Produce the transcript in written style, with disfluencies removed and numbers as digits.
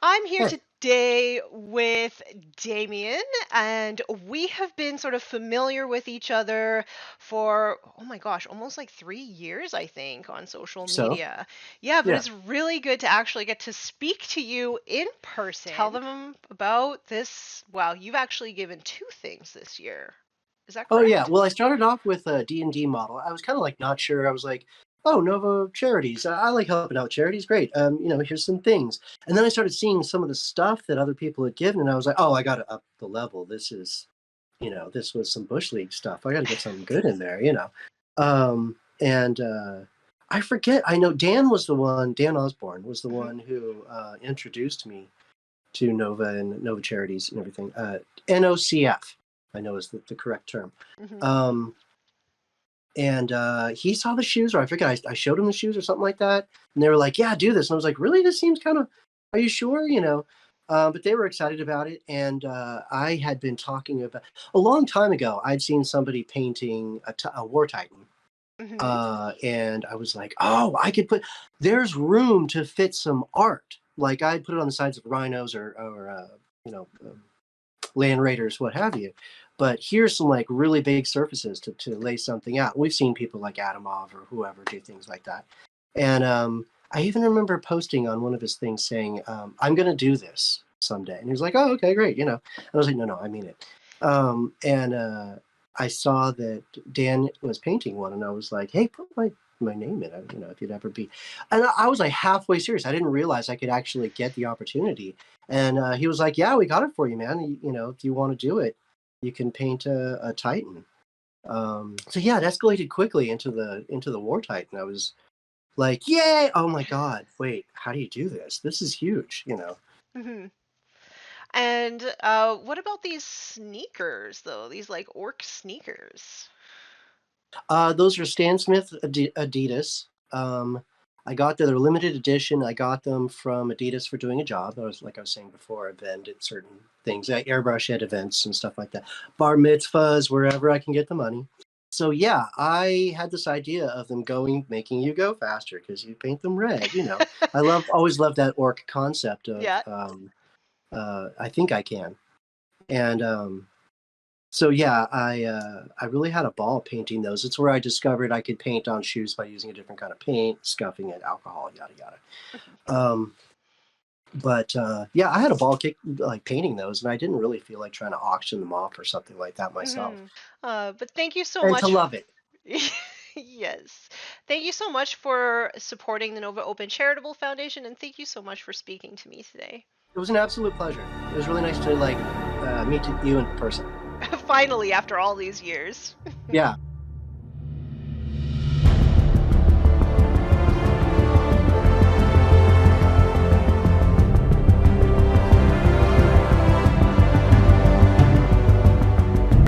I'm here Hey, today with Damian, and we have been sort of familiar with each other for, oh my gosh, almost like 3 years, I think, on social so media. Yeah, but yeah. it's really good to actually get to speak to you in person. Tell them about this. Wow, you've actually given two things this year. Is that Oh yeah. correct? Well, I started off with a D&D model. I was kind of like not sure. I was like, oh, Nova charities. I like helping out charities. Great. Here's some things. And then I started seeing some of the stuff that other people had given, and I was like, oh, I got to up the level. This was some bush league stuff. I got to get something good in there. And I forget. I know Dan was the one. Dan Osborne was the Hmm. one who introduced me to Nova and Nova Charities and everything. NOCF, I know is the correct term. Hmm. Um, and he saw the shoes, or I forget, I showed him the shoes or something like that. And they were like, yeah, do this. And I was like, really? This seems kind of, are you sure? But they were excited about it. And I had been talking about, a long time ago, I'd seen somebody painting a War Titan. Hmm. And I was like, oh, there's room to fit some art. Like I'd put it on the sides of rhinos or you know, land raiders, what have you. But here's some like really big surfaces to lay something out. We've seen people like Adamov or whoever do things like that. And I even remember posting on one of his things saying, I'm going to do this someday. And he was like, oh, okay, great. And I was like, no, no, I mean it. And I saw that Dan was painting one, and I was like, hey, put my name in it, if you'd ever be. And I was like halfway serious. I didn't realize I could actually get the opportunity. And he was like, "Yeah, we got it for you, man. If you want to do it, you can paint a Titan." So yeah, it escalated quickly into the War Titan. I was like, "Yay! Oh my God! Wait, how do you do this? This is huge." Hmm. And what about these sneakers, though? These like orc sneakers. Those are Stan Smith Adidas. I got They're limited edition. I got them from Adidas for doing a job. I was saying before, I've vended certain things, at airbrush at events and stuff like that, bar mitzvahs, wherever I can get the money. So yeah, I had this idea of them making you go faster because you paint them red. Always loved that orc concept of Yeah. I think I can. And so yeah, I really had a ball painting those. It's where I discovered I could paint on shoes by using a different kind of paint, scuffing it, alcohol, yada yada. Um, but yeah, I had a ball kick like painting those, and I didn't really feel like trying to auction them off or something like that myself. Hmm. But thank you so And to much. love it, Yes. Thank you so much for supporting the Nova Open Charitable Foundation, and thank you so much for speaking to me today. it was an absolute pleasure. It was really nice to meet you in person. Finally, after all these years. Yeah.